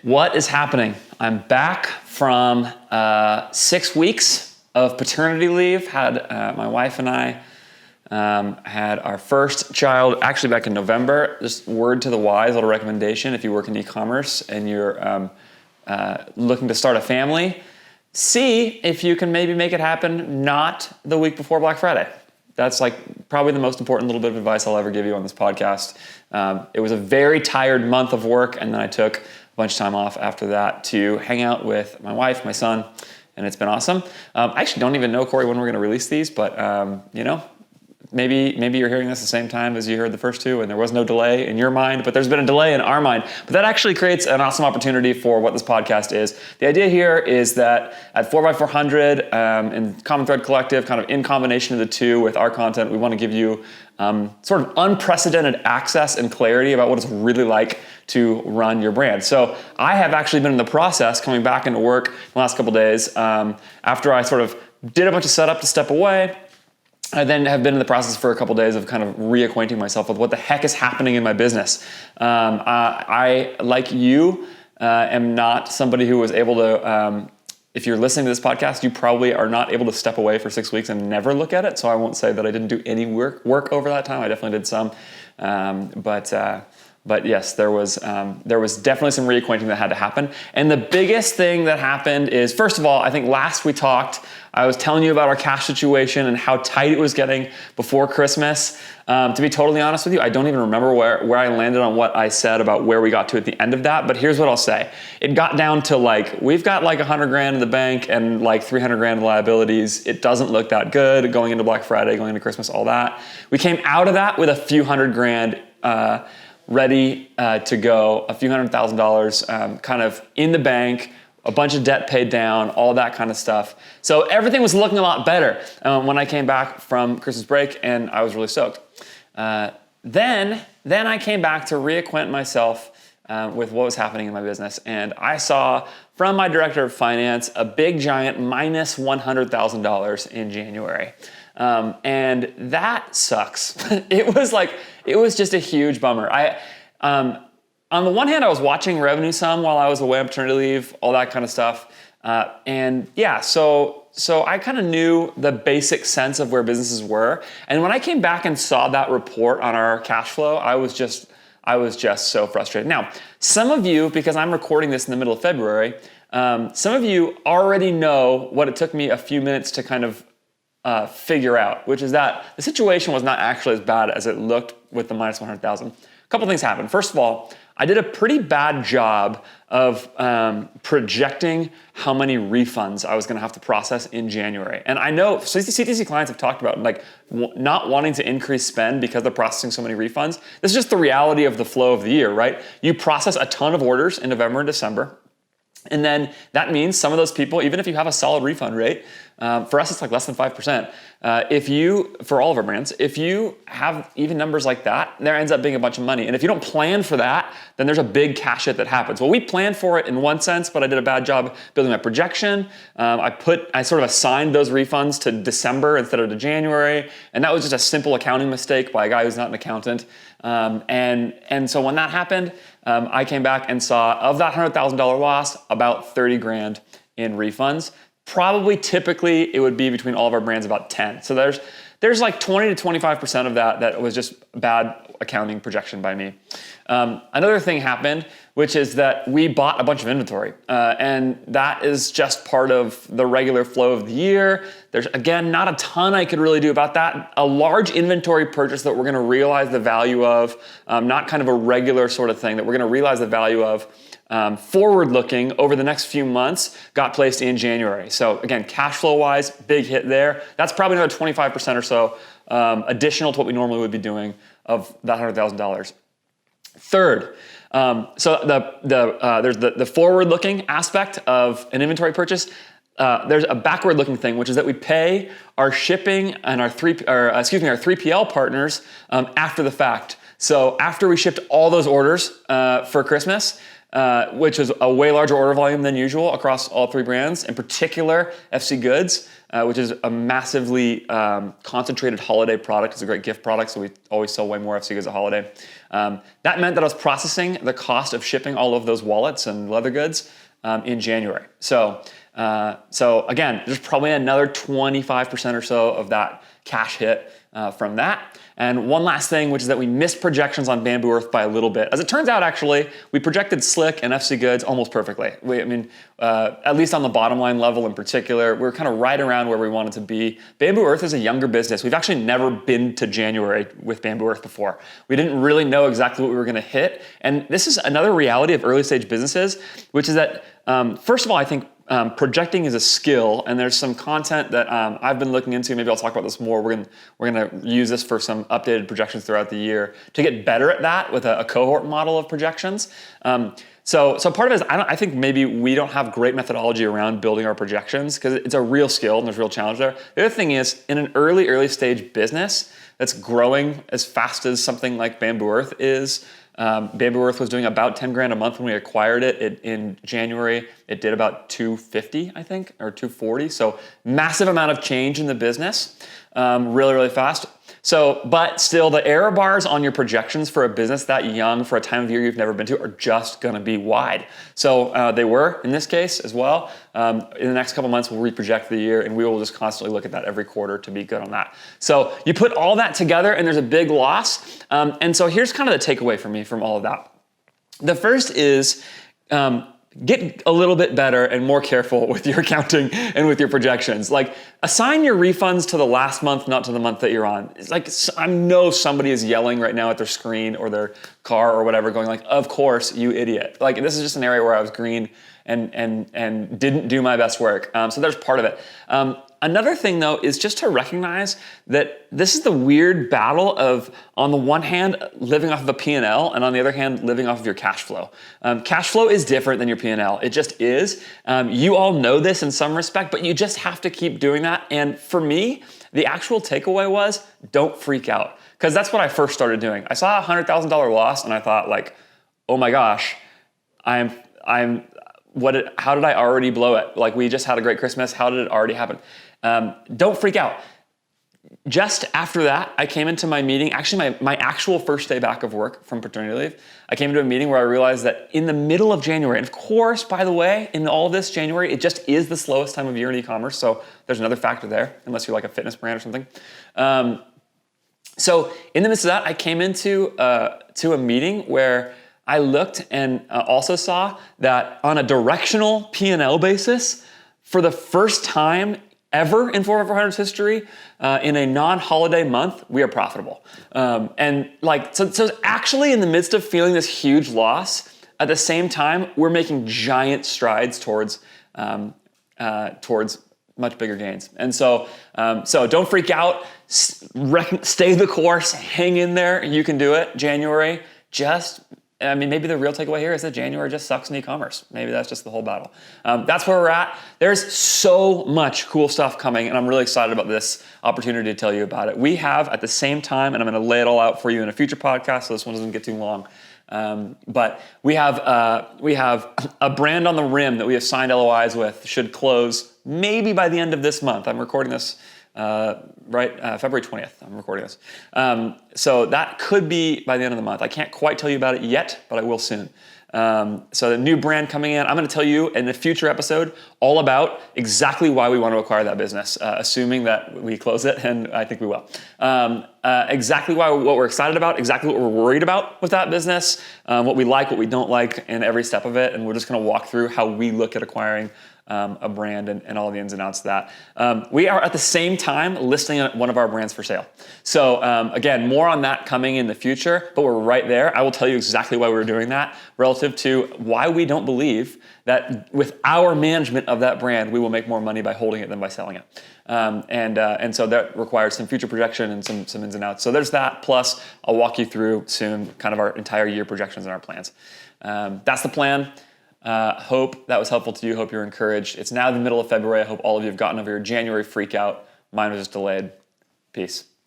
What is happening? I'm back from 6 weeks of paternity leave. My wife and I had our first child actually back in November. Just word to the wise, a little recommendation. If you work in e-commerce and you're looking to start a family, see if you can maybe make it happen not the week before Black Friday. That's like probably the most important little bit of advice I'll ever give you on this podcast. It was a very tired month of work, and then I took a bunch of time off after that to hang out with my wife, my son, and it's been awesome. I actually don't even know, Corey, when we're going to release these, but maybe you're hearing this the same time as you heard the first two, and there was no delay in your mind, but there's been a delay in our mind. But that actually creates an awesome opportunity for what this podcast is. The idea here is that at 4x400 and Common Thread Collective, kind of in combination of the two with our content, we want to give you sort of unprecedented access and clarity about what it's really like to run your brand. So I have actually been in the process coming back into work the last couple days after I sort of did a bunch of setup to step away. I then have been in the process for a couple days of kind of reacquainting myself with what the heck is happening in my business. I, like you, am not somebody who was able to, if you're listening to this podcast, you probably are not able to step away for 6 weeks and never look at it. So I won't say that I didn't do any work over that time. I definitely did some. But yes, there was definitely some reacquainting that had to happen. And the biggest thing that happened is, first of all, I think last we talked, I was telling you about our cash situation and how tight it was getting before Christmas. To be totally honest with you, I don't even remember where I landed on what I said about where we got to at the end of that. But here's what I'll say. It got down to we've got like 100 grand in the bank and like 300 grand in liabilities. It doesn't look that good going into Black Friday, going into Christmas, all that. We came out of that with a few hundred grand ready to go, a few $100,000 kind of in the bank, a bunch of debt paid down, all that kind of stuff. So everything was looking a lot better when I came back from Christmas break, and I was really stoked. Then I came back to reacquaint myself with what was happening in my business, and I saw from my director of finance a big giant minus $100,000 in January. And that sucks. It was just a huge bummer. On the one hand, I was watching revenue some while I was away on paternity leave, all that kind of stuff. So I kind of knew the basic sense of where businesses were. And when I came back and saw that report on our cash flow, I was just so frustrated. Now, some of you, because I'm recording this in the middle of February, some of you already know what it took me a few minutes to kind of figure out, which is that the situation was not actually as bad as it looked with the minus 100,000. A couple things happened. First of all, I did a pretty bad job of projecting how many refunds I was going to have to process in January. And I know CTC clients have talked about not wanting to increase spend because they're processing so many refunds. This is just the reality of the flow of the year, right? You process a ton of orders in November and December. And then that means some of those people, even if you have a solid refund rate, for us it's like less than 5%. For all of our brands, if you have even numbers like that, there ends up being a bunch of money. And if you don't plan for that, then there's a big cash hit that happens. Well, we planned for it in one sense, but I did a bad job building my projection. I sort of assigned those refunds to December instead of to January. And that was just a simple accounting mistake by a guy who's not an accountant. And so when that happened, I came back and saw of that $100,000 loss, about 30 grand in refunds. Probably typically it would be between all of our brands about 10. So there's like 20 to 25% of that was just bad accounting projection by me. Another thing happened, which is that we bought a bunch of inventory. And that is just part of the regular flow of the year. There's, again, not a ton I could really do about that. A large inventory purchase that we're going to realize the value of, not kind of a regular sort of thing, that we're going to realize the value of forward-looking over the next few months got placed in January. So again, cash flow-wise, big hit there. That's probably another 25% or so additional to what we normally would be doing of that $100,000. Third, so there's the forward-looking aspect of an inventory purchase. There's a backward-looking thing, which is that we pay our shipping and our 3PL partners after the fact. So after we shipped all those orders for Christmas, which is a way larger order volume than usual across all 3 brands. In particular, FC Goods, which is a massively concentrated holiday product. It's a great gift product, so we always sell way more FC Goods at holiday. That meant that I was processing the cost of shipping all of those wallets and leather goods in January. So again, there's probably another 25% or so of that cash hit from that. And one last thing, which is that we missed projections on Bamboo Earth by a little bit. As it turns out, actually, we projected Slick and FC Goods almost perfectly. At least on the bottom line level in particular, we're kind of right around where we wanted to be. Bamboo Earth is a younger business. We've actually never been to January with Bamboo Earth before. We didn't really know exactly what we were going to hit. And this is another reality of early stage businesses, which is that, first of all, I think projecting is a skill, and there's some content that I've been looking into. Maybe I'll talk about this more. We're gonna use this for some updated projections throughout the year to get better at that with a cohort model of projections. So part of it is I think maybe we don't have great methodology around building our projections because it's a real skill and there's a real challenge there. The other thing is in an early stage business that's growing as fast as something like Bamboo Earth is. Bamboo Earth was doing about 10 grand a month when we acquired it. In January, it did about 250, I think, or 240. So massive amount of change in the business, really fast. So, but still the error bars on your projections for a business that young for a time of year you've never been to are just gonna be wide. So they were in this case as well. In the next couple months, we'll reproject the year and we will just constantly look at that every quarter to be good on that. So you put all that together and there's a big loss. And so here's kind of the takeaway for me from all of that. The first is, get a little bit better and more careful with your accounting and with your projections. Like assign your refunds to the last month, not to the month that you're on. It's like, I know somebody is yelling right now at their screen or their car or whatever going like, of course, you idiot. Like this is just an area where I was green and didn't do my best work. So there's part of it. Another thing though is just to recognize that this is the weird battle of, on the one hand, living off of a P&L and on the other hand, living off of your cash flow. Cash flow is different than your P&L. It just is. You all know this in some respect, but you just have to keep doing that. And for me, the actual takeaway was don't freak out. Because that's what I first started doing. I saw a $100,000 loss and I thought like, oh my gosh, how did I already blow it? Like we just had a great Christmas. How did it already happen? Don't freak out. Just after that, I came into my meeting, actually my actual first day back of work from paternity leave, I came into a meeting where I realized that in the middle of January, and of course, by the way, in all of this, January, it just is the slowest time of year in e-commerce, so there's another factor there, unless you're like a fitness brand or something. So in the midst of that, I came into to a meeting where I looked and also saw that on a directional P&L basis, for the first time ever in 4x400's history, in a non-holiday month, we are profitable. And like, so actually in the midst of feeling this huge loss, at the same time, we're making giant strides towards much bigger gains. And so don't freak out, stay the course, hang in there, you can do it. January, maybe the real takeaway here is that January just sucks in e-commerce. Maybe that's just the whole battle. That's where we're at. There's so much cool stuff coming, and I'm really excited about this opportunity to tell you about it. We have, at the same time, and I'm going to lay it all out for you in a future podcast, so this one doesn't get too long. But we have a brand on the rim that we have signed LOIs with, should close maybe by the end of this month. I'm recording this February 20th, I'm recording this. So that could be by the end of the month. I can't quite tell you about it yet, but I will soon. So the new brand coming in, I'm going to tell you in a future episode all about exactly why we want to acquire that business, assuming that we close it, and I think we will. Exactly what we're excited about, exactly what we're worried about with that business, what we like, what we don't like, and every step of it, and we're just going to walk through how we look at acquiring a brand and all the ins and outs of that. We are at the same time listing one of our brands for sale. So again, more on that coming in the future, but we're right there. I will tell you exactly why we're doing that relative to why we don't believe that with our management of that brand, we will make more money by holding it than by selling it. And so that requires some future projection and some ins and outs. So there's that, plus I'll walk you through soon kind of our entire year projections and our plans. That's the plan. Hope that was helpful to you. Hope you're encouraged. It's now the middle of February. I hope all of you have gotten over your January freak out. Mine was just delayed. Peace.